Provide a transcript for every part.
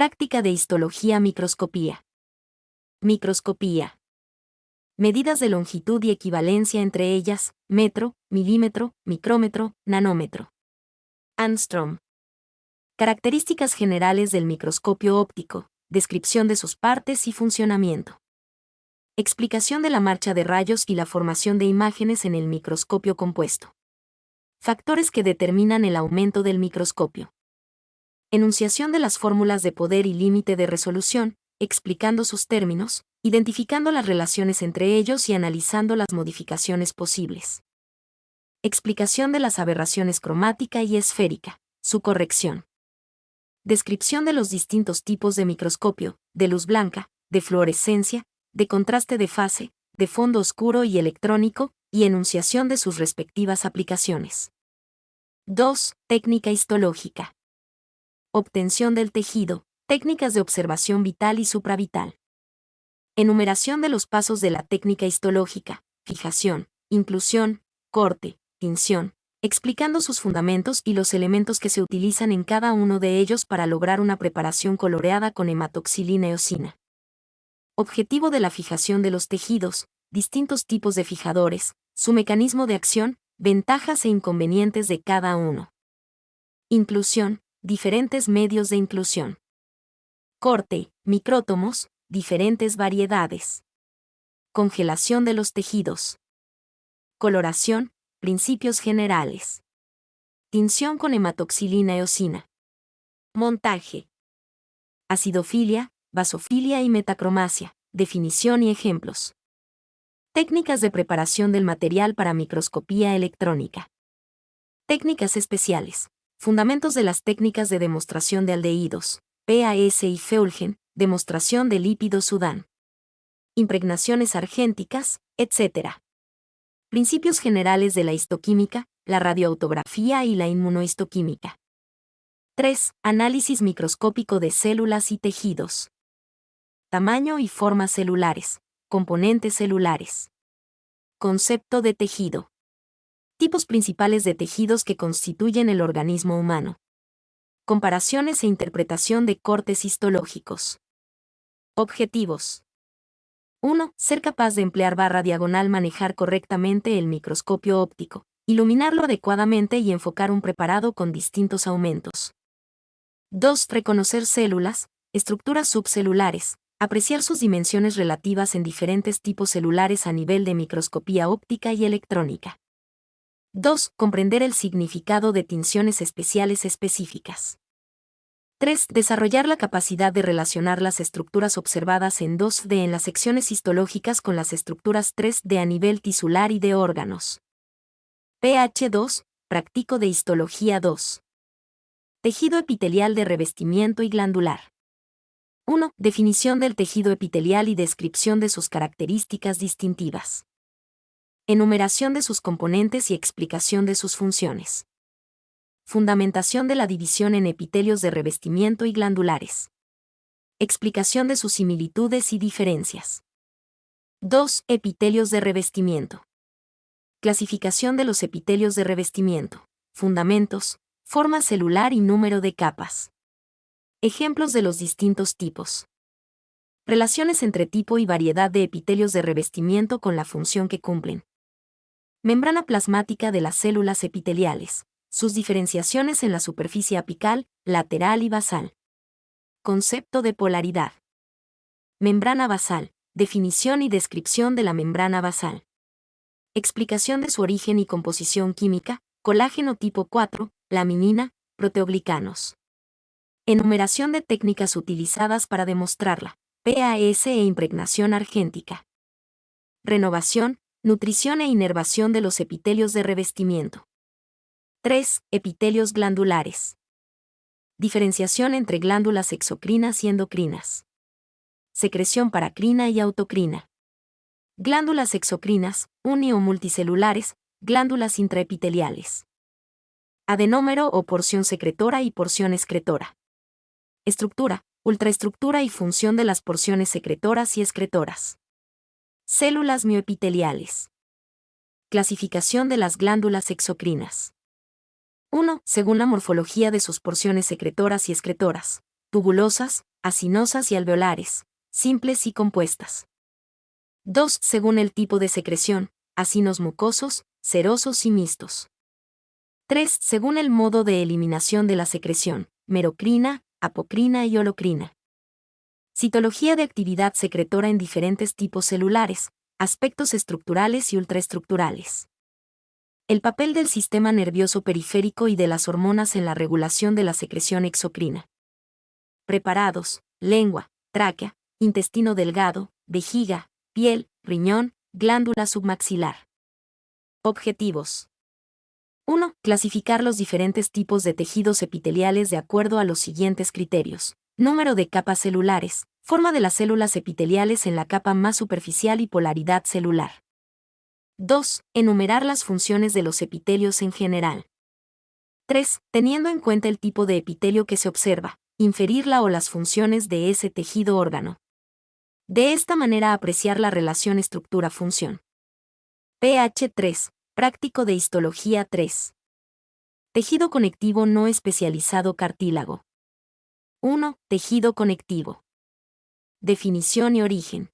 Práctica de histología microscopía. Microscopía. Medidas de longitud y equivalencia entre ellas, metro, milímetro, micrómetro, nanómetro. Angstrom. Características generales del microscopio óptico, descripción de sus partes y funcionamiento. Explicación de la marcha de rayos y la formación de imágenes en el microscopio compuesto. Factores que determinan el aumento del microscopio. Enunciación de las fórmulas de poder y límite de resolución, explicando sus términos, identificando las relaciones entre ellos y analizando las modificaciones posibles. Explicación de las aberraciones cromática y esférica, su corrección. Descripción de los distintos tipos de microscopio, de luz blanca, de fluorescencia, de contraste de fase, de fondo oscuro y electrónico, y enunciación de sus respectivas aplicaciones. 2. Técnica histológica. Obtención del tejido, técnicas de observación vital y supravital. Enumeración de los pasos de la técnica histológica, fijación, inclusión, corte, tinción, explicando sus fundamentos y los elementos que se utilizan en cada uno de ellos para lograr una preparación coloreada con hematoxilina eosina. Objetivo de la fijación de los tejidos, distintos tipos de fijadores, su mecanismo de acción, ventajas e inconvenientes de cada uno. Inclusión, diferentes medios de inclusión. Corte, micrótomos, diferentes variedades. Congelación de los tejidos. Coloración, principios generales. Tinción con hematoxilina eosina. Montaje. Acidofilia, basofilia y metacromacia, definición y ejemplos. Técnicas de preparación del material para microscopía electrónica. Técnicas especiales. Fundamentos de las técnicas de demostración de aldehídos, PAS y Feulgen, demostración de lípido Sudán. Impregnaciones argénticas, etc. Principios generales de la histoquímica, la radioautografía y la inmunohistoquímica. 3. Análisis microscópico de células y tejidos. Tamaño y formas celulares, componentes celulares. Concepto de tejido. Tipos principales de tejidos que constituyen el organismo humano. Comparaciones e interpretación de cortes histológicos. Objetivos. 1. Ser capaz de emplear barra diagonal, manejar correctamente el microscopio óptico, iluminarlo adecuadamente y enfocar un preparado con distintos aumentos. 2. Reconocer células, estructuras subcelulares, apreciar sus dimensiones relativas en diferentes tipos celulares a nivel de microscopía óptica y electrónica. 2. Comprender el significado de tinciones especiales específicas. 3. Desarrollar la capacidad de relacionar las estructuras observadas en 2D en las secciones histológicas con las estructuras 3D a nivel tisular y de órganos. PH 2. Práctico de histología 2. Tejido epitelial de revestimiento y glandular. 1. Definición del tejido epitelial y descripción de sus características distintivas. Enumeración de sus componentes y explicación de sus funciones. Fundamentación de la división en epitelios de revestimiento y glandulares. Explicación de sus similitudes y diferencias. 2. Epitelios de revestimiento. Clasificación de los epitelios de revestimiento. Fundamentos, forma celular y número de capas. Ejemplos de los distintos tipos. Relaciones entre tipo y variedad de epitelios de revestimiento con la función que cumplen. Membrana plasmática de las células epiteliales. Sus diferenciaciones en la superficie apical, lateral y basal. Concepto de polaridad. Membrana basal. Definición y descripción de la membrana basal. Explicación de su origen y composición química, colágeno tipo 4, laminina, proteoglicanos. Enumeración de técnicas utilizadas para demostrarla, PAS e impregnación argéntica. Renovación, nutrición e inervación de los epitelios de revestimiento. 3. Epitelios glandulares. Diferenciación entre glándulas exocrinas y endocrinas. Secreción paracrina y autocrina. Glándulas exocrinas, uni o multicelulares, glándulas intraepiteliales. Adenómero o porción secretora y porción excretora. Estructura, ultraestructura y función de las porciones secretoras y excretoras. Células mioepiteliales. Clasificación de las glándulas exocrinas. 1. Según la morfología de sus porciones secretoras y excretoras, tubulosas, acinosas y alveolares, simples y compuestas. 2. Según el tipo de secreción, acinos mucosos, serosos y mixtos. 3. Según el modo de eliminación de la secreción, merocrina, apocrina y holocrina. Citología de actividad secretora en diferentes tipos celulares, aspectos estructurales y ultraestructurales. El papel del sistema nervioso periférico y de las hormonas en la regulación de la secreción exocrina. Preparados, lengua, tráquea, intestino delgado, vejiga, piel, riñón, glándula submaxilar. Objetivos. 1. Clasificar los diferentes tipos de tejidos epiteliales de acuerdo a los siguientes criterios. Número de capas celulares, forma de las células epiteliales en la capa más superficial y polaridad celular. 2. Enumerar las funciones de los epitelios en general. 3. Teniendo en cuenta el tipo de epitelio que se observa, inferir la o las funciones de ese tejido órgano. De esta manera apreciar la relación estructura-función. pH 3. Práctico de histología 3. Tejido conectivo no especializado cartílago. 1. Tejido conectivo. Definición y origen.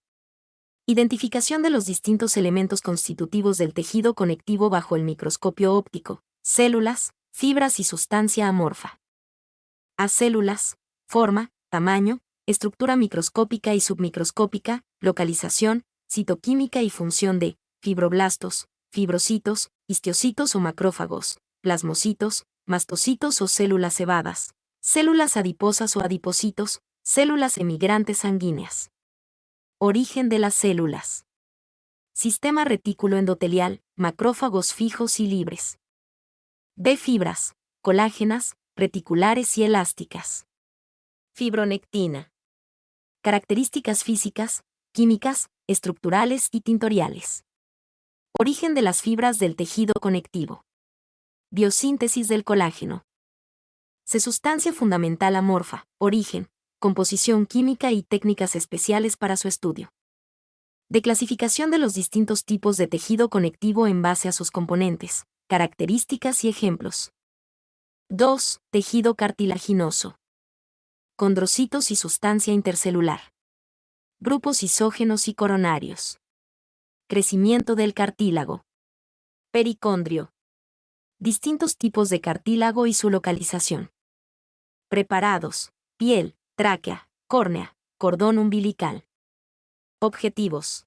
Identificación de los distintos elementos constitutivos del tejido conectivo bajo el microscopio óptico, células, fibras y sustancia amorfa. A células, forma, tamaño, estructura microscópica y submicroscópica, localización, citoquímica y función de fibroblastos, fibrocitos, histiocitos o macrófagos, plasmocitos, mastocitos o células cebadas, células adiposas o adipocitos, células emigrantes sanguíneas. Origen de las células. Sistema retículo endotelial, macrófagos fijos y libres. B. Fibras, colágenas, reticulares y elásticas. Fibronectina. Características físicas, químicas, estructurales y tintoriales. Origen de las fibras del tejido conectivo. Biosíntesis del colágeno. Se sustancia fundamental amorfa, origen, composición química y técnicas especiales para su estudio. De clasificación de los distintos tipos de tejido conectivo en base a sus componentes, características y ejemplos. 2. Tejido cartilaginoso. Condrocitos y sustancia intercelular. Grupos isógenos y coronarios. Crecimiento del cartílago. Pericondrio. Distintos tipos de cartílago y su localización. Preparados, piel, tráquea, córnea, cordón umbilical. Objetivos.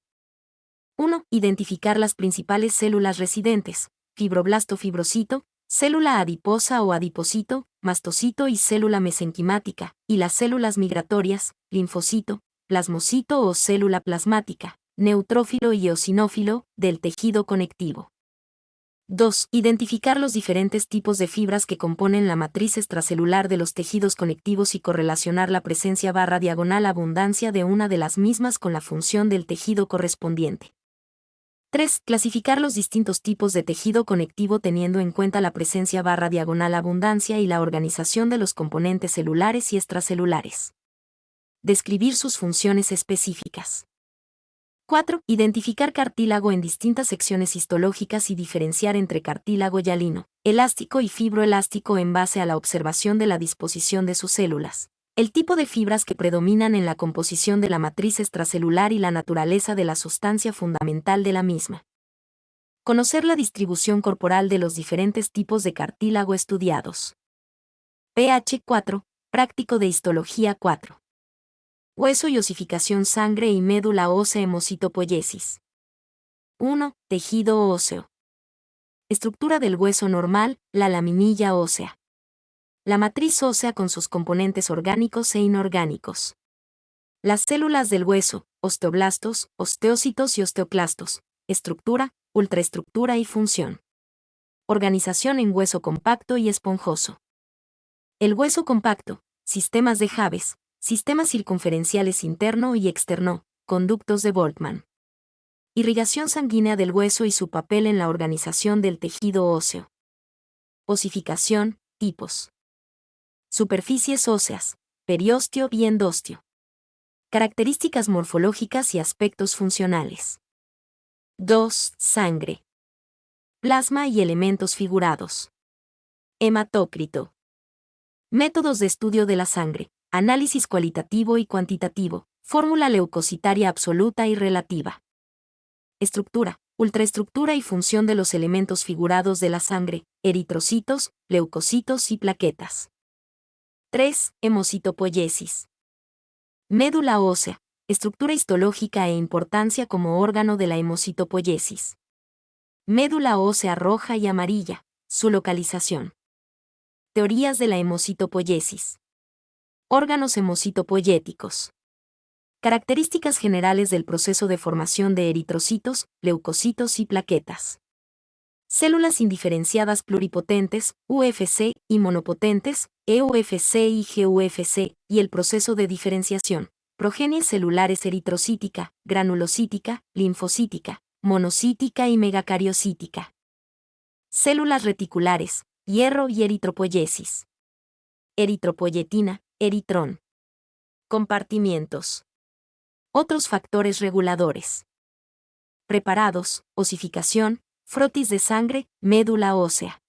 1. Identificar las principales células residentes, fibroblasto fibrocito, célula adiposa o adipocito, mastocito y célula mesenquimática, y las células migratorias, linfocito, plasmocito o célula plasmática, neutrófilo y eosinófilo, del tejido conectivo. 2. Identificar los diferentes tipos de fibras que componen la matriz extracelular de los tejidos conectivos y correlacionar la presencia /diagonal abundancia de una de las mismas con la función del tejido correspondiente. 3. Clasificar los distintos tipos de tejido conectivo teniendo en cuenta la presencia /diagonal abundancia y la organización de los componentes celulares y extracelulares. Describir sus funciones específicas. 4. Identificar cartílago en distintas secciones histológicas y diferenciar entre cartílago hialino, elástico y fibroelástico en base a la observación de la disposición de sus células, el tipo de fibras que predominan en la composición de la matriz extracelular y la naturaleza de la sustancia fundamental de la misma. Conocer la distribución corporal de los diferentes tipos de cartílago estudiados. pH 4. Práctico de histología 4. Hueso y osificación sangre y médula ósea hemocitopoiesis. 1. Tejido óseo. Estructura del hueso normal, la laminilla ósea. La matriz ósea con sus componentes orgánicos e inorgánicos. Las células del hueso, osteoblastos, osteocitos y osteoclastos. Estructura, ultraestructura y función. Organización en hueso compacto y esponjoso. El hueso compacto, sistemas de Javes, sistemas circunferenciales interno y externo, conductos de Boltzmann. Irrigación sanguínea del hueso y su papel en la organización del tejido óseo. Osificación, tipos. Superficies óseas, periósteo y endostio. Características morfológicas y aspectos funcionales. 2. Sangre. Plasma y elementos figurados. Hematócrito. Métodos de estudio de la sangre. Análisis cualitativo y cuantitativo. Fórmula leucocitaria absoluta y relativa. Estructura, ultraestructura y función de los elementos figurados de la sangre, eritrocitos, leucocitos y plaquetas. 3. Hemocitopoiesis. Médula ósea, estructura histológica e importancia como órgano de la hemocitopoiesis. Médula ósea roja y amarilla, su localización. Teorías de la hemocitopoiesis. Órganos hemocitopoiéticos. Características generales del proceso de formación de eritrocitos, leucocitos y plaquetas. Células indiferenciadas pluripotentes, UFC, y monopotentes, EUFC y GUFC, y el proceso de diferenciación. Progenie celulares eritrocítica, granulocítica, linfocítica, monocítica y megacariocítica. Células reticulares, hierro y eritropoiesis. Eritropoietina, eritrón. Compartimientos. Otros factores reguladores. Preparados, osificación, frotis de sangre, médula ósea.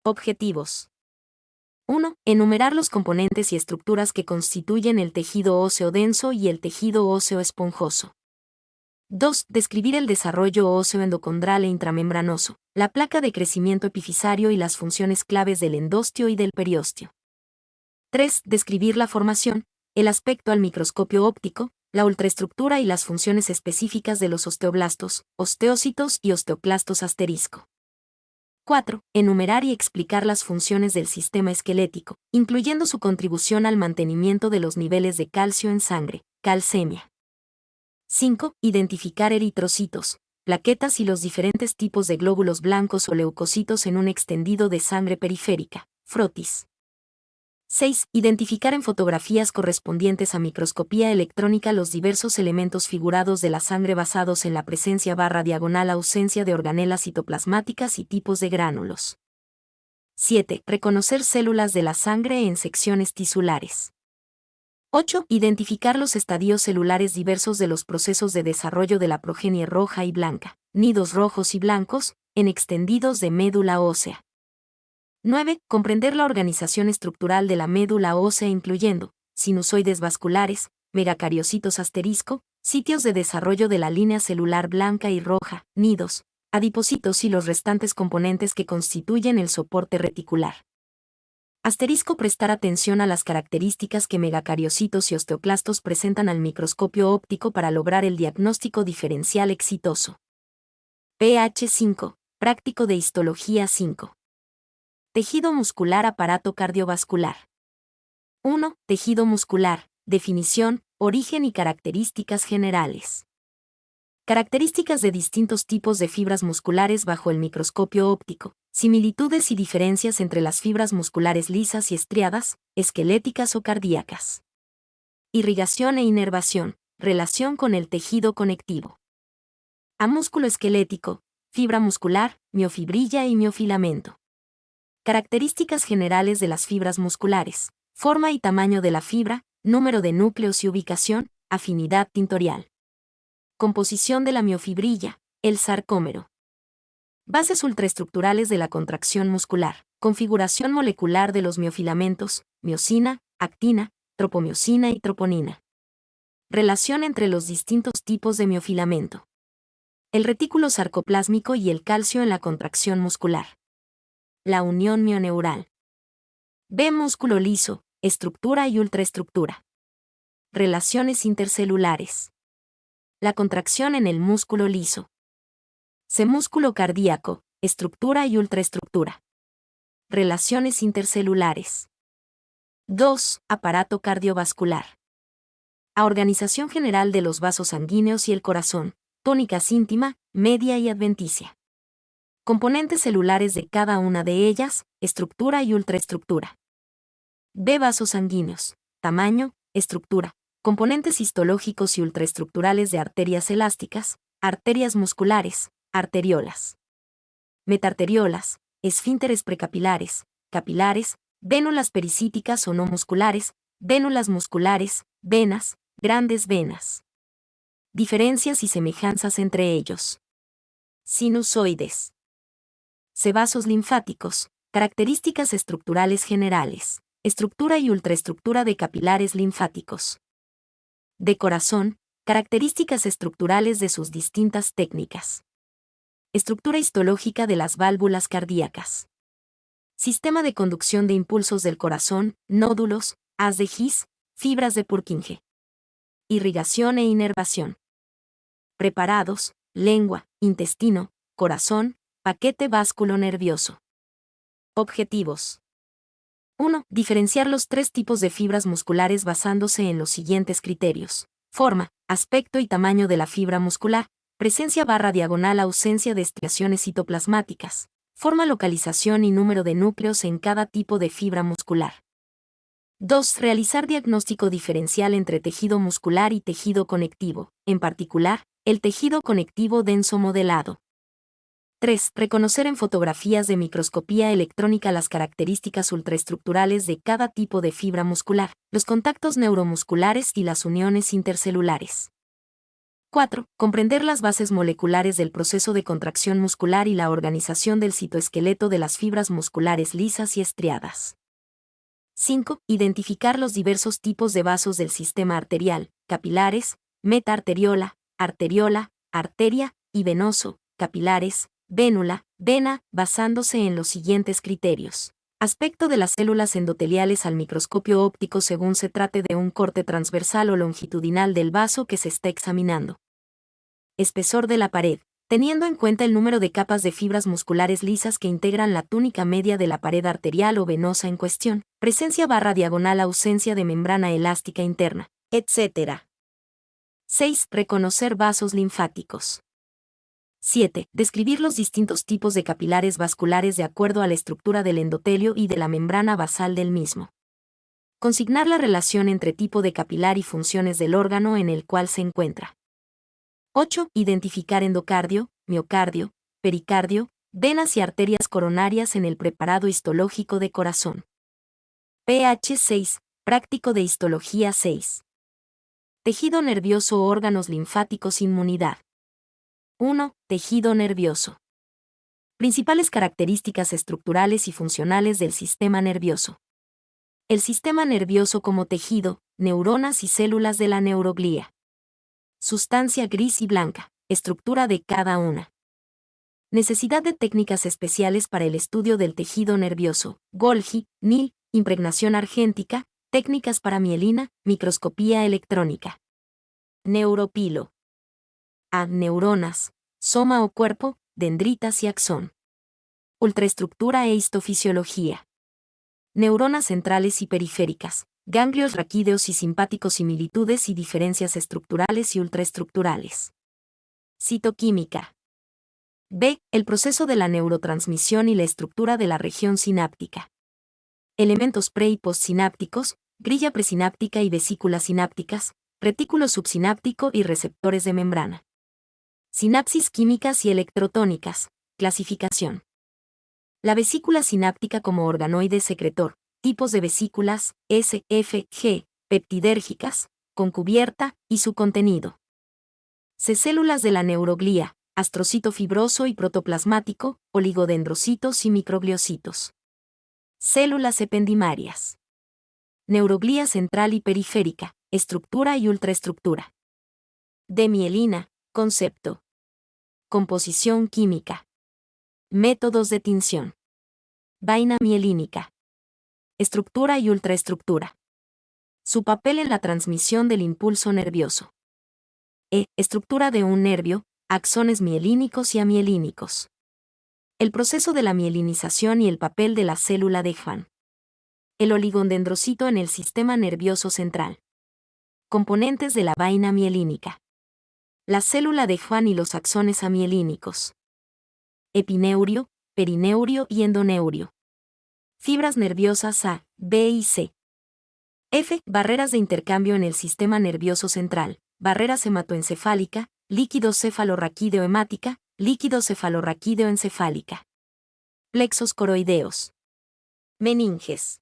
Objetivos. 1. Enumerar los componentes y estructuras que constituyen el tejido óseo denso y el tejido óseo esponjoso. 2. Describir el desarrollo óseo endocondral e intramembranoso, la placa de crecimiento epifisario y las funciones claves del endostio y del periostio. 3. Describir la formación, el aspecto al microscopio óptico, la ultraestructura y las funciones específicas de los osteoblastos, osteocitos y osteoclastos asterisco. 4. Enumerar y explicar las funciones del sistema esquelético, incluyendo su contribución al mantenimiento de los niveles de calcio en sangre, calcemia. 5. Identificar eritrocitos, plaquetas y los diferentes tipos de glóbulos blancos o leucocitos en un extendido de sangre periférica, frotis. 6. Identificar en fotografías correspondientes a microscopía electrónica los diversos elementos figurados de la sangre basados en la presencia / ausencia de organelas citoplasmáticas y tipos de gránulos. 7. Reconocer células de la sangre en secciones tisulares. 8. Identificar los estadios celulares diversos de los procesos de desarrollo de la progenie roja y blanca, nidos rojos y blancos, en extendidos de médula ósea. 9. Comprender la organización estructural de la médula ósea incluyendo sinusoides vasculares, megacariocitos asterisco, sitios de desarrollo de la línea celular blanca y roja, nidos, adipocitos y los restantes componentes que constituyen el soporte reticular. Asterisco prestar atención a las características que megacariocitos y osteoclastos presentan al microscopio óptico para lograr el diagnóstico diferencial exitoso. pH 5. Práctico de histología 5. Tejido muscular aparato cardiovascular. 1. Tejido muscular. Definición, origen y características generales. Características de distintos tipos de fibras musculares bajo el microscopio óptico. Similitudes y diferencias entre las fibras musculares lisas y estriadas, esqueléticas o cardíacas. Irrigación e inervación. Relación con el tejido conectivo. A músculo esquelético, fibra muscular, miofibrilla y miofilamento. Características generales de las fibras musculares. Forma y tamaño de la fibra, número de núcleos y ubicación, afinidad tintorial. Composición de la miofibrilla, el sarcómero. Bases ultraestructurales de la contracción muscular. Configuración molecular de los miofilamentos, miosina, actina, tropomiosina y troponina. Relación entre los distintos tipos de miofilamento. El retículo sarcoplásmico y el calcio en la contracción muscular. La unión mioneural. B. Músculo liso, estructura y ultraestructura. Relaciones intercelulares. La contracción en el músculo liso. C. Músculo cardíaco, estructura y ultraestructura. Relaciones intercelulares. 2. Aparato cardiovascular. A organización general de los vasos sanguíneos y el corazón, tónicas íntima, media y adventicia. Componentes celulares de cada una de ellas, estructura y ultraestructura. B. Vasos sanguíneos. Tamaño, estructura. Componentes histológicos y ultraestructurales de arterias elásticas, arterias musculares, arteriolas. Metarteriolas, esfínteres precapilares, capilares, vénulas pericíticas o no musculares, vénulas musculares, venas, grandes venas. Diferencias y semejanzas entre ellos. Sinusoides. C. Vasos linfáticos. Características estructurales generales. Estructura y ultraestructura de capilares linfáticos. De corazón, características estructurales de sus distintas técnicas. Estructura histológica de las válvulas cardíacas. Sistema de conducción de impulsos del corazón, nódulos, haz de His, fibras de Purkinje. Irrigación e inervación. Preparados, lengua, intestino, corazón, paquete vásculo nervioso. Objetivos. 1. Diferenciar los tres tipos de fibras musculares basándose en los siguientes criterios: forma, aspecto y tamaño de la fibra muscular, presencia barra diagonal ausencia de estriaciones citoplasmáticas, forma, localización y número de núcleos en cada tipo de fibra muscular. 2. Realizar diagnóstico diferencial entre tejido muscular y tejido conectivo, en particular, el tejido conectivo denso modelado. 3. Reconocer en fotografías de microscopía electrónica las características ultraestructurales de cada tipo de fibra muscular, los contactos neuromusculares y las uniones intercelulares. 4. Comprender las bases moleculares del proceso de contracción muscular y la organización del citoesqueleto de las fibras musculares lisas y estriadas. 5. Identificar los diversos tipos de vasos del sistema arterial, capilares, metaarteriola, arteriola, arteria, y venoso, capilares, vénula, vena, basándose en los siguientes criterios. Aspecto de las células endoteliales al microscopio óptico según se trate de un corte transversal o longitudinal del vaso que se está examinando. Espesor de la pared, teniendo en cuenta el número de capas de fibras musculares lisas que integran la túnica media de la pared arterial o venosa en cuestión, presencia barra diagonal ausencia de membrana elástica interna, etc. 6. Reconocer vasos linfáticos. 7. Describir los distintos tipos de capilares vasculares de acuerdo a la estructura del endotelio y de la membrana basal del mismo. Consignar la relación entre tipo de capilar y funciones del órgano en el cual se encuentra. 8. Identificar endocardio, miocardio, pericardio, venas y arterias coronarias en el preparado histológico de corazón. pH 6. Práctico de histología 6. Tejido nervioso, órganos linfáticos, inmunidad. 1. Tejido nervioso. Principales características estructurales y funcionales del sistema nervioso. El sistema nervioso como tejido, neuronas y células de la neuroglía. Sustancia gris y blanca, estructura de cada una. Necesidad de técnicas especiales para el estudio del tejido nervioso, Golgi, NIL, impregnación argéntica, técnicas para mielina, microscopía electrónica. Neuropilo. A. Neuronas, soma o cuerpo, dendritas y axón. Ultraestructura e histofisiología. Neuronas centrales y periféricas, ganglios raquídeos y simpáticos, similitudes y diferencias estructurales y ultraestructurales. Citoquímica. B. El proceso de la neurotransmisión y la estructura de la región sináptica. Elementos pre- y postsinápticos, grilla presináptica y vesículas sinápticas, retículo subsináptico y receptores de membrana. Sinapsis químicas y electrotónicas, clasificación. La vesícula sináptica como organoide secretor, tipos de vesículas, S, F, G, peptidérgicas, con cubierta y su contenido. C. Células de la neuroglía, astrocito fibroso y protoplasmático, oligodendrocitos y microgliocitos. Células ependimarias. Neuroglía central y periférica, estructura y ultraestructura. De mielina, concepto. Composición química. Métodos de tinción. Vaina mielínica. Estructura y ultraestructura. Su papel en la transmisión del impulso nervioso. Estructura de un nervio, axones mielínicos y amielínicos. El proceso de la mielinización y el papel de la célula de Schwann. El oligodendrocito en el sistema nervioso central. Componentes de la vaina mielínica. La célula de Schwann y los axones amielínicos. Epineurio, perineurio y endoneurio. Fibras nerviosas A, B y C. F. Barreras de intercambio en el sistema nervioso central, barrera hematoencefálica, líquido cefalorraquídeo hemática, líquido cefalorraquídeo encefálica. Plexos coroideos. Meninges.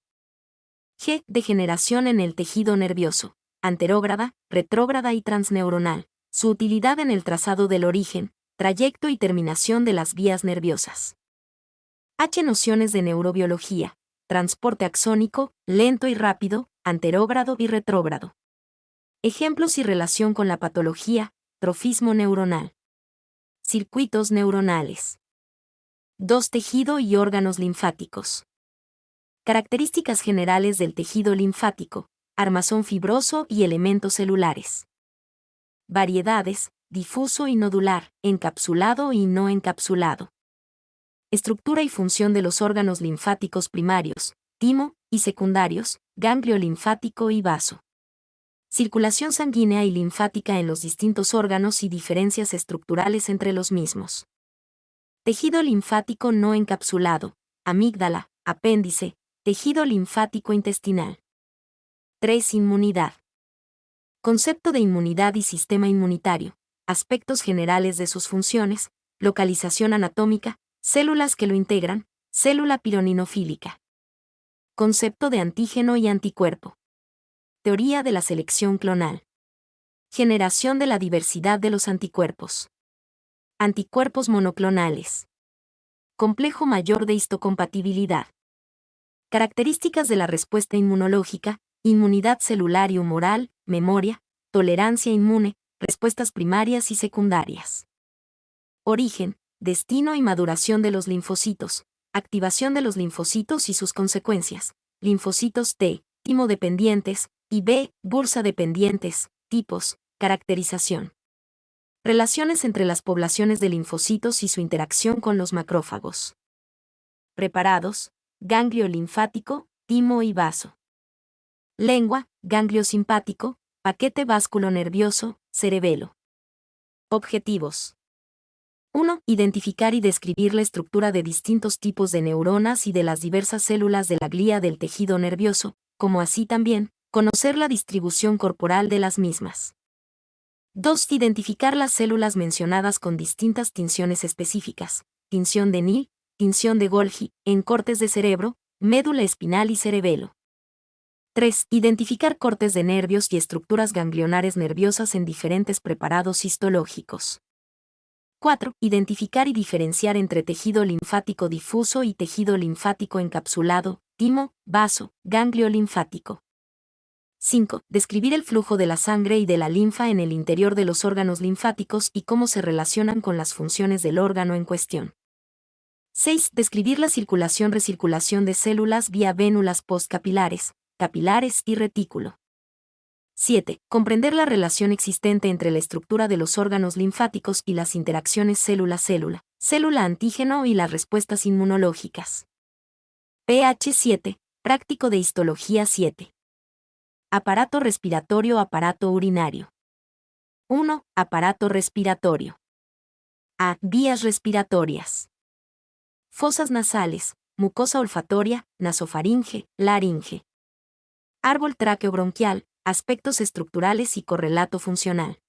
G. Degeneración en el tejido nervioso, anterógrada, retrógrada y transneuronal. Su utilidad en el trazado del origen, trayecto y terminación de las vías nerviosas. H. Nociones de neurobiología, transporte axónico, lento y rápido, anterógrado y retrógrado. Ejemplos y relación con la patología, trofismo neuronal. Circuitos neuronales. 2. Tejido y órganos linfáticos. Características generales del tejido linfático, armazón fibroso y elementos celulares. Variedades, difuso y nodular, encapsulado y no encapsulado. Estructura y función de los órganos linfáticos primarios, timo, y secundarios, ganglio linfático y vaso. Circulación sanguínea y linfática en los distintos órganos y diferencias estructurales entre los mismos. Tejido linfático no encapsulado, amígdala, apéndice, tejido linfático intestinal. 3. Inmunidad. Concepto de inmunidad y sistema inmunitario, aspectos generales de sus funciones, localización anatómica, células que lo integran, célula pironinofílica. Concepto de antígeno y anticuerpo. Teoría de la selección clonal. Generación de la diversidad de los anticuerpos. Anticuerpos monoclonales. Complejo mayor de histocompatibilidad. Características de la respuesta inmunológica, inmunidad celular y humoral, memoria, tolerancia inmune, respuestas primarias y secundarias. Origen, destino y maduración de los linfocitos, activación de los linfocitos y sus consecuencias, linfocitos T, timo-dependientes, y B, bursa-dependientes, tipos, caracterización. Relaciones entre las poblaciones de linfocitos y su interacción con los macrófagos. Preparados, ganglio linfático, timo y vaso. Lengua, ganglio simpático, paquete vásculo nervioso, cerebelo. Objetivos. 1. Identificar y describir la estructura de distintos tipos de neuronas y de las diversas células de la glía del tejido nervioso, como así también, conocer la distribución corporal de las mismas. 2. Identificar las células mencionadas con distintas tinciones específicas, tinción de Neal, tinción de Golgi, en cortes de cerebro, médula espinal y cerebelo. 3. Identificar cortes de nervios y estructuras ganglionares nerviosas en diferentes preparados histológicos. 4. Identificar y diferenciar entre tejido linfático difuso y tejido linfático encapsulado, timo, vaso, ganglio linfático. 5. Describir el flujo de la sangre y de la linfa en el interior de los órganos linfáticos y cómo se relacionan con las funciones del órgano en cuestión. 6. Describir la circulación-recirculación de células vía vénulas postcapilares, capilares y retículo. 7. Comprender la relación existente entre la estructura de los órganos linfáticos y las interacciones célula-célula, célula-antígeno y las respuestas inmunológicas. pH 7. Práctico de histología 7. Aparato respiratorio, aparato urinario. 1. Aparato respiratorio. A. Vías respiratorias. Fosas nasales, mucosa olfatoria, nasofaringe, laringe. Árbol tráqueo-bronquial, aspectos estructurales y correlato funcional.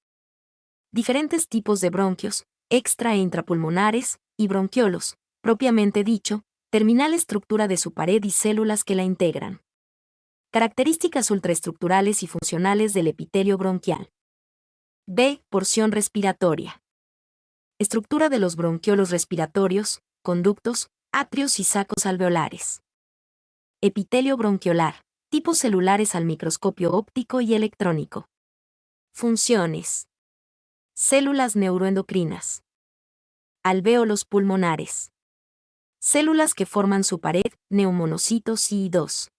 Diferentes tipos de bronquios, extra e intrapulmonares, y bronquiolos, propiamente dicho, terminal estructura de su pared y células que la integran. Características ultraestructurales y funcionales del epitelio bronquial. B. Porción respiratoria. Estructura de los bronquiolos respiratorios, conductos, atrios y sacos alveolares. Epitelio bronquiolar. Tipos celulares al microscopio óptico y electrónico. Funciones. Células neuroendocrinas. Alvéolos pulmonares. Células que forman su pared, neumonocitos y I2.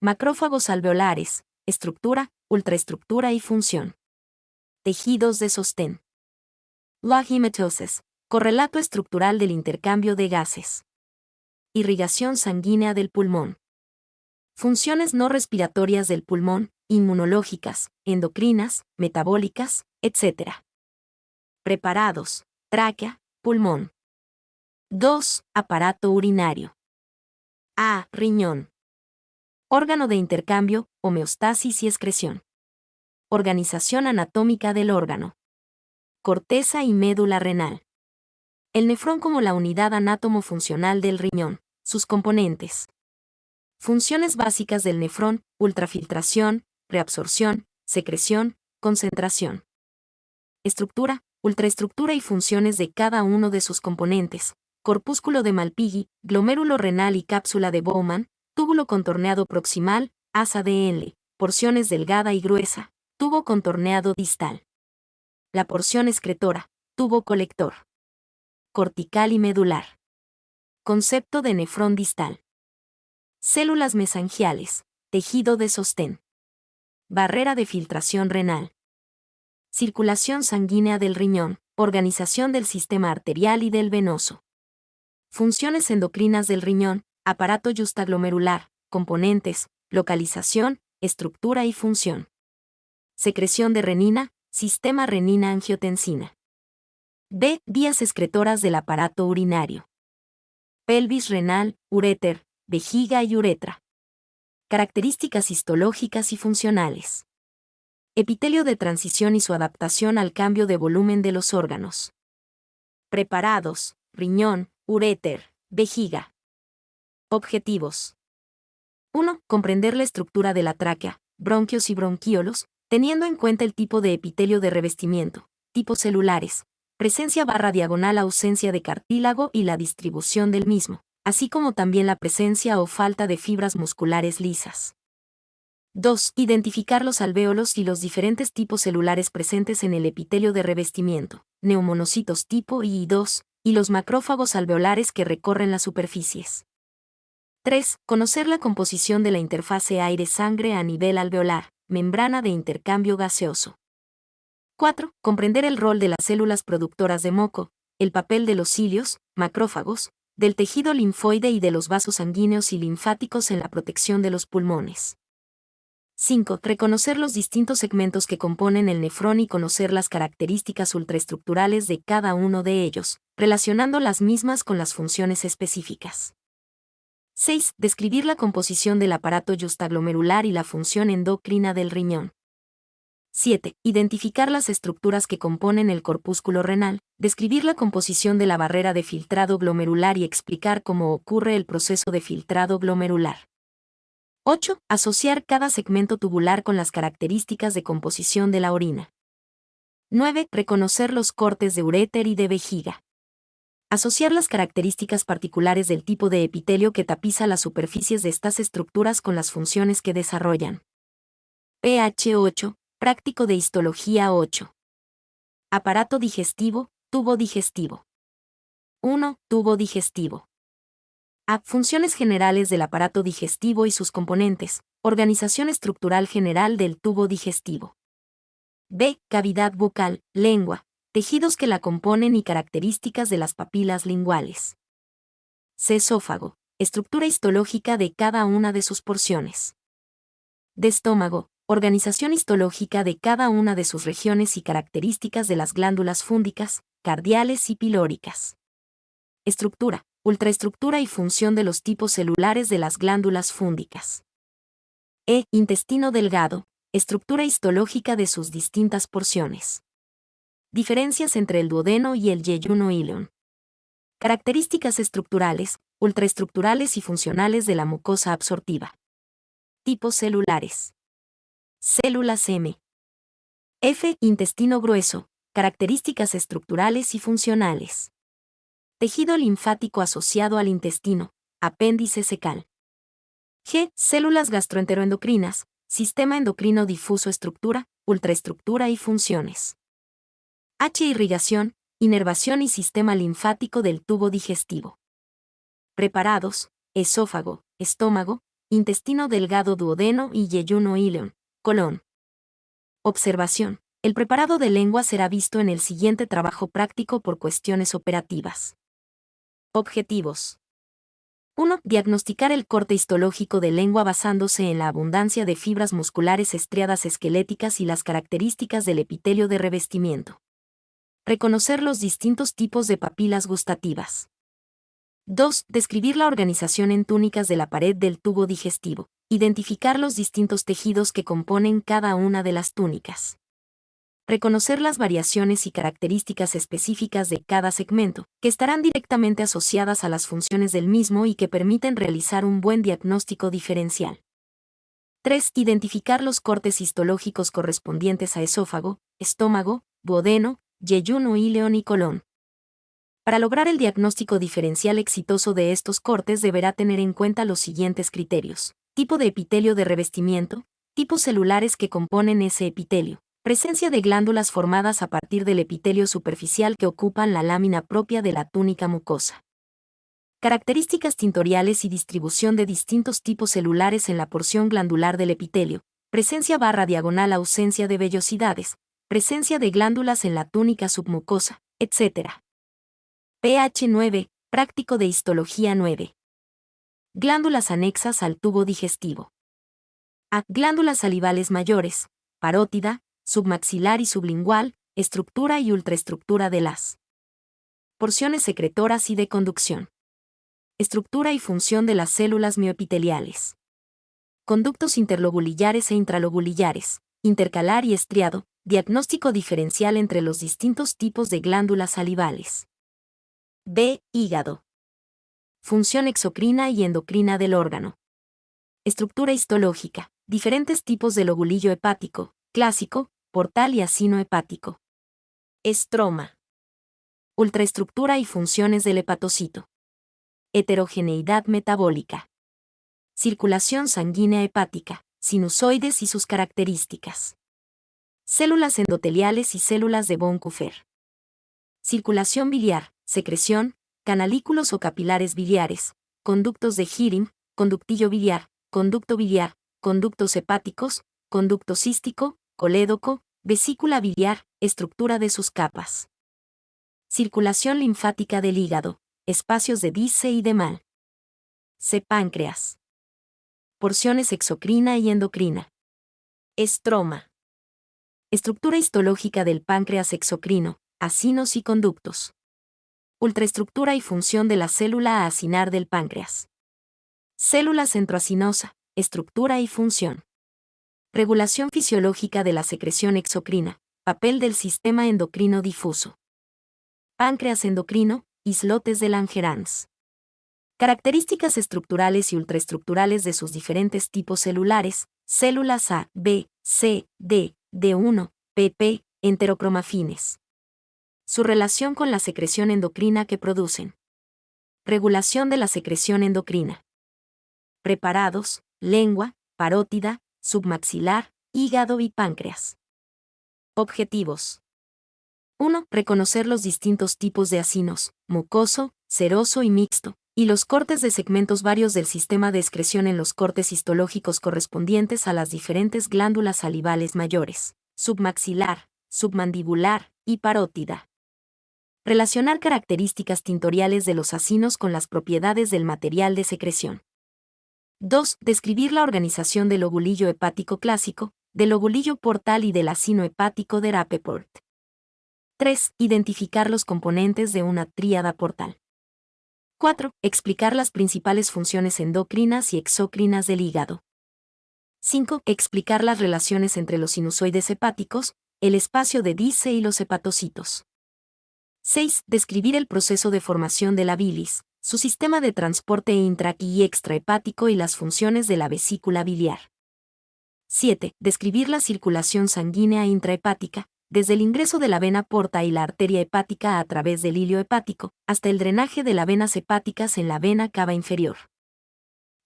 Macrófagos alveolares, estructura, ultraestructura y función. Tejidos de sostén. Log hematosis, correlato estructural del intercambio de gases. Irrigación sanguínea del pulmón. Funciones no respiratorias del pulmón, inmunológicas, endocrinas, metabólicas, etc. Preparados, tráquea, pulmón. 2. Aparato urinario. A. Riñón. Órgano de intercambio, homeostasis y excreción. Organización anatómica del órgano. Corteza y médula renal. El nefrón como la unidad anátomo-funcional del riñón, sus componentes. Funciones básicas del nefrón, ultrafiltración, reabsorción, secreción, concentración. Estructura, ultraestructura y funciones de cada uno de sus componentes. Corpúsculo de Malpighi, glomérulo renal y cápsula de Bowman, túbulo contorneado proximal, asa de Henle, porciones delgada y gruesa, tubo contorneado distal. La porción excretora, tubo colector. Cortical y medular. Concepto de nefrón distal. Células mesangiales, tejido de sostén. Barrera de filtración renal. Circulación sanguínea del riñón, organización del sistema arterial y del venoso. Funciones endocrinas del riñón, aparato justaglomerular, componentes, localización, estructura y función. Secreción de renina, sistema renina-angiotensina. B. Vías excretoras del aparato urinario. Pelvis renal, uréter, vejiga y uretra. Características histológicas y funcionales. Epitelio de transición y su adaptación al cambio de volumen de los órganos. Preparados, riñón, uréter, vejiga. Objetivos. 1. Comprender la estructura de la tráquea, bronquios y bronquiolos, teniendo en cuenta el tipo de epitelio de revestimiento, tipos celulares, presencia barra diagonal ausencia de cartílago y la distribución del mismo, así como también la presencia o falta de fibras musculares lisas. 2. Identificar los alvéolos y los diferentes tipos celulares presentes en el epitelio de revestimiento, neumonocitos tipo I2, y los macrófagos alveolares que recorren las superficies. 3. Conocer la composición de la interfase aire-sangre a nivel alveolar, membrana de intercambio gaseoso. 4. Comprender el rol de las células productoras de moco, el papel de los cilios, macrófagos, del tejido linfoide y de los vasos sanguíneos y linfáticos en la protección de los pulmones. 5. Reconocer los distintos segmentos que componen el nefrón y conocer las características ultraestructurales de cada uno de ellos, relacionando las mismas con las funciones específicas. 6. Describir la composición del aparato justaglomerular y la función endocrina del riñón. 7. Identificar las estructuras que componen el corpúsculo renal, describir la composición de la barrera de filtrado glomerular y explicar cómo ocurre el proceso de filtrado glomerular. 8. Asociar cada segmento tubular con las características de composición de la orina. 9. Reconocer los cortes de uréter y de vejiga. Asociar las características particulares del tipo de epitelio que tapiza las superficies de estas estructuras con las funciones que desarrollan. pH 8. Práctico de histología 8. Aparato digestivo, tubo digestivo. 1. Tubo digestivo. A. Funciones generales del aparato digestivo y sus componentes, organización estructural general del tubo digestivo. B. Cavidad bucal, lengua, tejidos que la componen y características de las papilas linguales. C. Esófago, estructura histológica de cada una de sus porciones. D. Estómago, organización histológica de cada una de sus regiones y características de las glándulas fúndicas, cardiales y pilóricas. Estructura, ultraestructura y función de los tipos celulares de las glándulas fúndicas. E. Intestino delgado, estructura histológica de sus distintas porciones. Diferencias entre el duodeno y el yeyuno ileón. Características estructurales, ultraestructurales y funcionales de la mucosa absortiva. Tipos celulares. Células M. F. Intestino grueso, características estructurales y funcionales. Tejido linfático asociado al intestino, apéndice cecal. G. Células gastroenteroendocrinas, sistema endocrino difuso estructura, ultraestructura y funciones. H. Irrigación, inervación y sistema linfático del tubo digestivo. Preparados, esófago, estómago, intestino delgado duodeno y yeyuno ileón, colon. Observación. El preparado de lengua será visto en el siguiente trabajo práctico por cuestiones operativas. Objetivos. 1. Diagnosticar el corte histológico de lengua basándose en la abundancia de fibras musculares estriadas esqueléticas y las características del epitelio de revestimiento. Reconocer los distintos tipos de papilas gustativas. 2. Describir la organización en túnicas de la pared del tubo digestivo. Identificar los distintos tejidos que componen cada una de las túnicas. Reconocer las variaciones y características específicas de cada segmento, que estarán directamente asociadas a las funciones del mismo y que permiten realizar un buen diagnóstico diferencial. 3. Identificar los cortes histológicos correspondientes a esófago, estómago, duodeno, yeyuno ileón y colon. Para lograr el diagnóstico diferencial exitoso de estos cortes deberá tener en cuenta los siguientes criterios: tipo de epitelio de revestimiento, tipos celulares que componen ese epitelio, presencia de glándulas formadas a partir del epitelio superficial que ocupan la lámina propia de la túnica mucosa. Características tintoriales y distribución de distintos tipos celulares en la porción glandular del epitelio, presencia barra diagonal ausencia de vellosidades, presencia de glándulas en la túnica submucosa, etc. pH 9, práctico de histología 9. Glándulas anexas al tubo digestivo. A. Glándulas salivales mayores, parótida, submaxilar y sublingual, estructura y ultraestructura de las porciones secretoras y de conducción. Estructura y función de las células mioepiteliales. Conductos interlobulillares e intralobulillares, intercalar y estriado, diagnóstico diferencial entre los distintos tipos de glándulas salivales. B. Hígado. Función exocrina y endocrina del órgano. Estructura histológica, diferentes tipos de lobulillo hepático, clásico, portal y acino hepático. Estroma. Ultraestructura y funciones del hepatocito. Heterogeneidad metabólica. Circulación sanguínea hepática, sinusoides y sus características. Células endoteliales y células de von Kuffer. Circulación biliar, secreción, canalículos o capilares biliares, conductos de Hirim, conductillo biliar, conductos hepáticos, conducto cístico, colédoco, vesícula biliar, estructura de sus capas. Circulación linfática del hígado, espacios de Dice y de Mal. C. Páncreas. Porciones exocrina y endocrina. Estroma. Estructura histológica del páncreas exocrino, acinos y conductos. Ultraestructura y función de la célula acinar del páncreas. Célula centroacinosa, estructura y función. Regulación fisiológica de la secreción exocrina, papel del sistema endocrino difuso. Páncreas endocrino, islotes de Langerhans. Características estructurales y ultraestructurales de sus diferentes tipos celulares, células A, B, C, D, D1, pp, enterocromafines. Su relación con la secreción endocrina que producen. Regulación de la secreción endocrina. Preparados, lengua, parótida, submaxilar, hígado y páncreas. Objetivos. 1. Reconocer los distintos tipos de acinos, mucoso, seroso y mixto, y los cortes de segmentos varios del sistema de excreción en los cortes histológicos correspondientes a las diferentes glándulas salivales mayores, submaxilar, submandibular y parótida. Relacionar características tintoriales de los acinos con las propiedades del material de secreción. 2. Describir la organización del lobulillo hepático clásico, del lobulillo portal y del acino hepático de Rappaport. 3. Identificar los componentes de una tríada portal. 4. Explicar las principales funciones endocrinas y exocrinas del hígado. 5. Explicar las relaciones entre los sinusoides hepáticos, el espacio de Dice y los hepatocitos. 6. Describir el proceso de formación de la bilis, su sistema de transporte intra- y extrahepático y las funciones de la vesícula biliar. 7. Describir la circulación sanguínea intrahepática, desde el ingreso de la vena porta y la arteria hepática a través del hilio hepático, hasta el drenaje de las venas hepáticas en la vena cava inferior.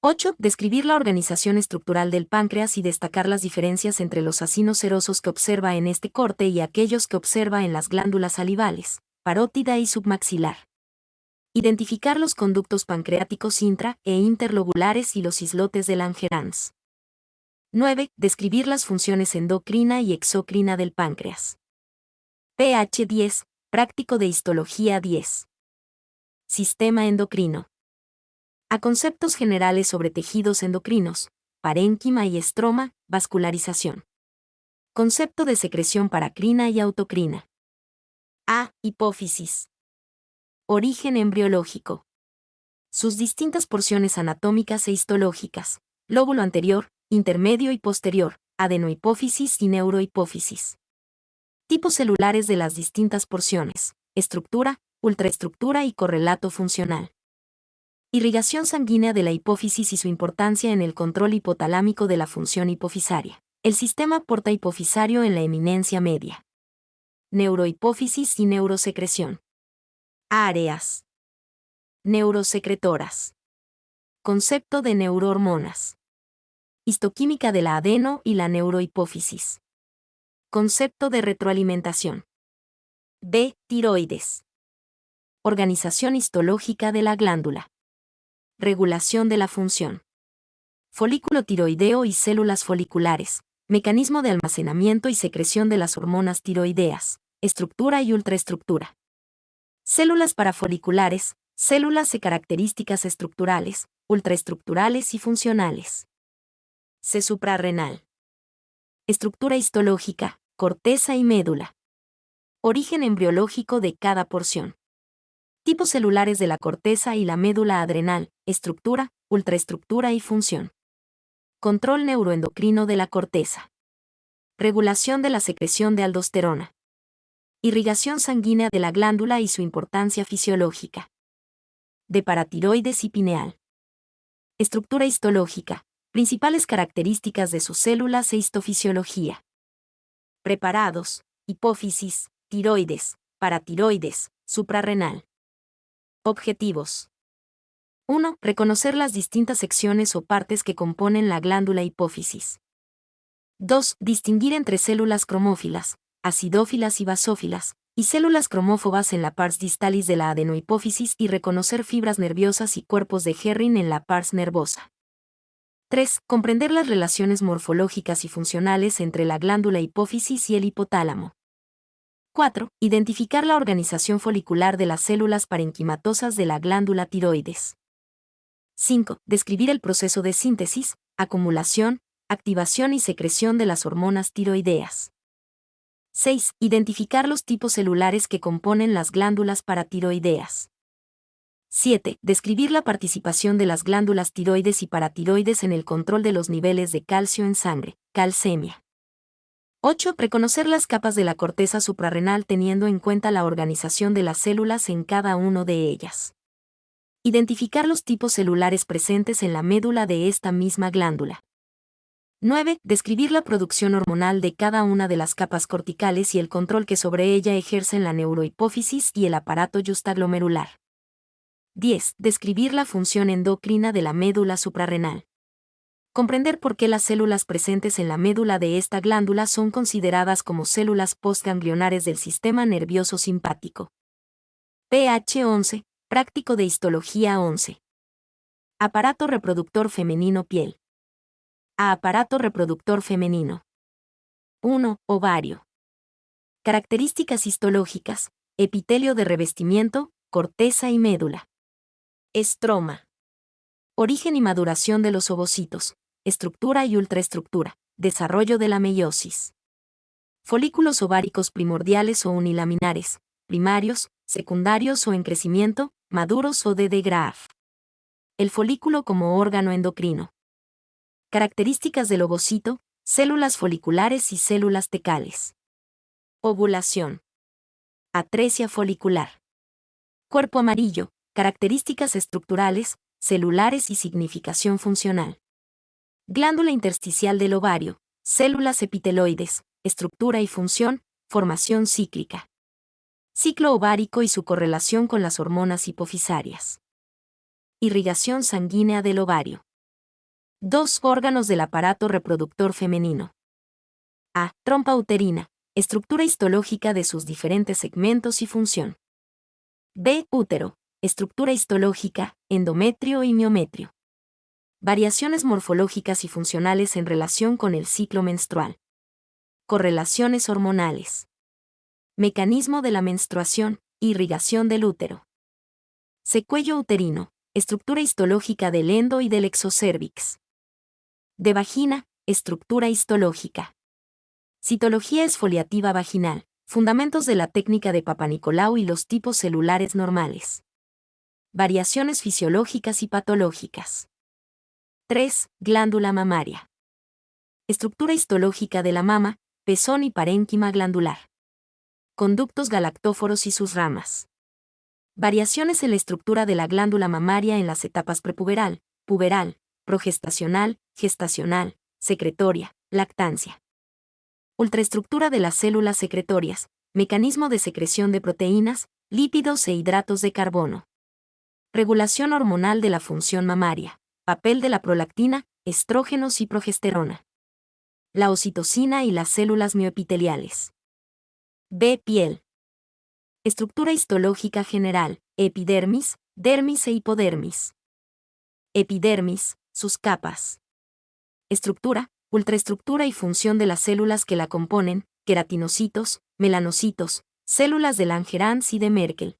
8. Describir la organización estructural del páncreas y destacar las diferencias entre los acinos serosos que observa en este corte y aquellos que observa en las glándulas salivales, parótida y submaxilar. Identificar los conductos pancreáticos intra- e interlobulares y los islotes de Langerhans. 9. Describir las funciones endocrina y exocrina del páncreas. pH 10, práctico de histología 10. Sistema endocrino. A conceptos generales sobre tejidos endocrinos, parénquima y estroma, vascularización. Concepto de secreción paracrina y autocrina. A. Hipófisis. Origen embriológico. Sus distintas porciones anatómicas e histológicas, lóbulo anterior, intermedio y posterior, adenohipófisis y neurohipófisis. Tipos celulares de las distintas porciones, estructura, ultraestructura y correlato funcional. Irrigación sanguínea de la hipófisis y su importancia en el control hipotalámico de la función hipofisaria. El sistema porta-hipofisario en la eminencia media. Neurohipófisis y neurosecreción. Áreas. Neurosecretoras. Concepto de neurohormonas. Histoquímica de la adeno y la neurohipófisis. Concepto de retroalimentación. B. Tiroides. Organización histológica de la glándula. Regulación de la función. Folículo tiroideo y células foliculares. Mecanismo de almacenamiento y secreción de las hormonas tiroideas. Estructura y ultraestructura. Células parafoliculares. Células de características estructurales, ultraestructurales y funcionales. C. Suprarrenal. Estructura histológica, corteza y médula. Origen embriológico de cada porción. Tipos celulares de la corteza y la médula adrenal, estructura, ultraestructura y función. Control neuroendocrino de la corteza. Regulación de la secreción de aldosterona. Irrigación sanguínea de la glándula y su importancia fisiológica. De paratiroides y pineal. Estructura histológica. Principales características de sus células e histofisiología. Preparados, hipófisis, tiroides, paratiroides, suprarrenal. Objetivos. 1. Reconocer las distintas secciones o partes que componen la glándula hipófisis. 2. Distinguir entre células cromófilas, acidófilas y basófilas, y células cromófobas en la pars distalis de la adenohipófisis y reconocer fibras nerviosas y cuerpos de Herrin en la pars nervosa. 3. Comprender las relaciones morfológicas y funcionales entre la glándula hipófisis y el hipotálamo. 4. Identificar la organización folicular de las células parenquimatosas de la glándula tiroides. 5. Describir el proceso de síntesis, acumulación, activación y secreción de las hormonas tiroideas. 6. Identificar los tipos celulares que componen las glándulas paratiroideas. 7. Describir la participación de las glándulas tiroides y paratiroides en el control de los niveles de calcio en sangre, calcemia. 8. Reconocer las capas de la corteza suprarrenal teniendo en cuenta la organización de las células en cada uno de ellas. Identificar los tipos celulares presentes en la médula de esta misma glándula. 9. Describir la producción hormonal de cada una de las capas corticales y el control que sobre ella ejercen la neurohipófisis y el aparato justaglomerular. 10. Describir la función endocrina de la médula suprarrenal. Comprender por qué las células presentes en la médula de esta glándula son consideradas como células postganglionares del sistema nervioso simpático. pH 11. Práctico de histología 11. Aparato reproductor femenino piel. Aparato reproductor femenino. 1. Ovario. Características histológicas, epitelio de revestimiento, corteza y médula. Estroma. Origen y maduración de los ovocitos, estructura y ultraestructura, desarrollo de la meiosis. Folículos ováricos primordiales o unilaminares, primarios, secundarios o en crecimiento, maduros o de Graaf. El folículo como órgano endocrino. Características del ovocito, células foliculares y células tecales. Ovulación. Atresia folicular. Cuerpo amarillo, características estructurales, celulares y significación funcional. Glándula intersticial del ovario, células epiteloides, estructura y función, formación cíclica. Ciclo ovárico y su correlación con las hormonas hipofisarias. Irrigación sanguínea del ovario. 2. Órganos del aparato reproductor femenino. A. Trompa uterina, estructura histológica de sus diferentes segmentos y función. B. Útero, estructura histológica, endometrio y miometrio. Variaciones morfológicas y funcionales en relación con el ciclo menstrual. Correlaciones hormonales. Mecanismo de la menstruación, irrigación del útero. C. Cuello uterino, estructura histológica del endo y del exocérvix. De vagina, estructura histológica. Citología exfoliativa vaginal, fundamentos de la técnica de Papanicolau y los tipos celulares normales. Variaciones fisiológicas y patológicas. 3. Glándula mamaria. Estructura histológica de la mama, pezón y parénquima glandular. Conductos galactóforos y sus ramas. Variaciones en la estructura de la glándula mamaria en las etapas prepuberal, puberal, progestacional, gestacional, secretoria, lactancia. Ultraestructura de las células secretorias, mecanismo de secreción de proteínas, lípidos e hidratos de carbono. Regulación hormonal de la función mamaria. Papel de la prolactina, estrógenos y progesterona. La ocitocina y las células mioepiteliales. B. Piel. Estructura histológica general, epidermis, dermis e hipodermis. Epidermis, sus capas. Estructura, ultraestructura y función de las células que la componen, queratinocitos, melanocitos, células de Langerhans y de Merkel.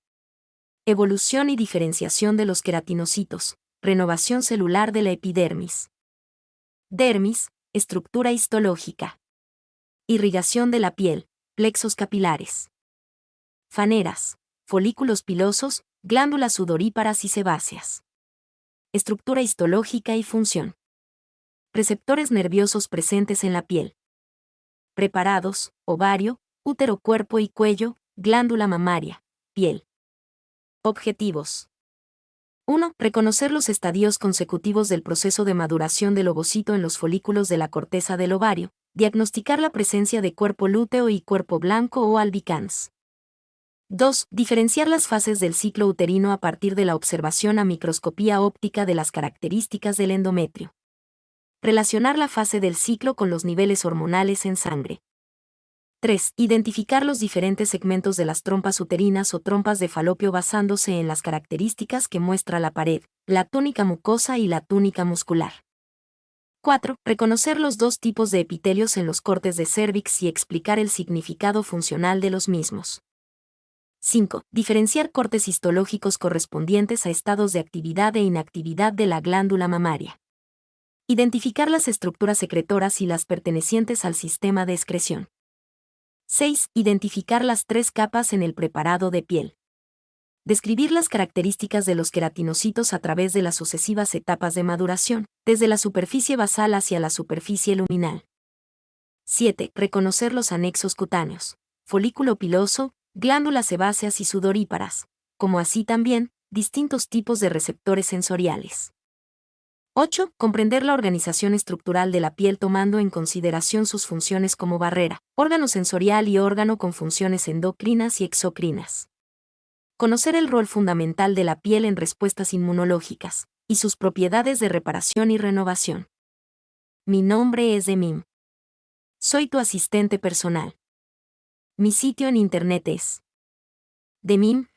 Evolución y diferenciación de los queratinocitos, renovación celular de la epidermis. Dermis, estructura histológica. Irrigación de la piel, plexos capilares. Faneras, folículos pilosos, glándulas sudoríparas y sebáceas. Estructura histológica y función. Receptores nerviosos presentes en la piel. Preparados, ovario, útero, cuerpo y cuello, glándula mamaria, piel. Objetivos. 1. Reconocer los estadios consecutivos del proceso de maduración del ovocito en los folículos de la corteza del ovario, diagnosticar la presencia de cuerpo lúteo y cuerpo blanco o albicans. 2. Diferenciar las fases del ciclo uterino a partir de la observación a microscopía óptica de las características del endometrio. Relacionar la fase del ciclo con los niveles hormonales en sangre. 3. Identificar los diferentes segmentos de las trompas uterinas o trompas de falopio basándose en las características que muestra la pared, la túnica mucosa y la túnica muscular. 4. Reconocer los dos tipos de epitelios en los cortes de cérvix y explicar el significado funcional de los mismos. 5. Diferenciar cortes histológicos correspondientes a estados de actividad e inactividad de la glándula mamaria. Identificar las estructuras secretoras y las pertenecientes al sistema de excreción. 6. Identificar las 3 capas en el preparado de piel. Describir las características de los queratinocitos a través de las sucesivas etapas de maduración, desde la superficie basal hacia la superficie luminal. 7. Reconocer los anexos cutáneos, folículo piloso, glándulas sebáceas y sudoríparas, como así también, distintos tipos de receptores sensoriales. 8. Comprender la organización estructural de la piel tomando en consideración sus funciones como barrera, órgano sensorial y órgano con funciones endocrinas y exocrinas. Conocer el rol fundamental de la piel en respuestas inmunológicas, y sus propiedades de reparación y renovación. Mi nombre es Demim. Soy tu asistente personal. Mi sitio en internet es demim.es.tl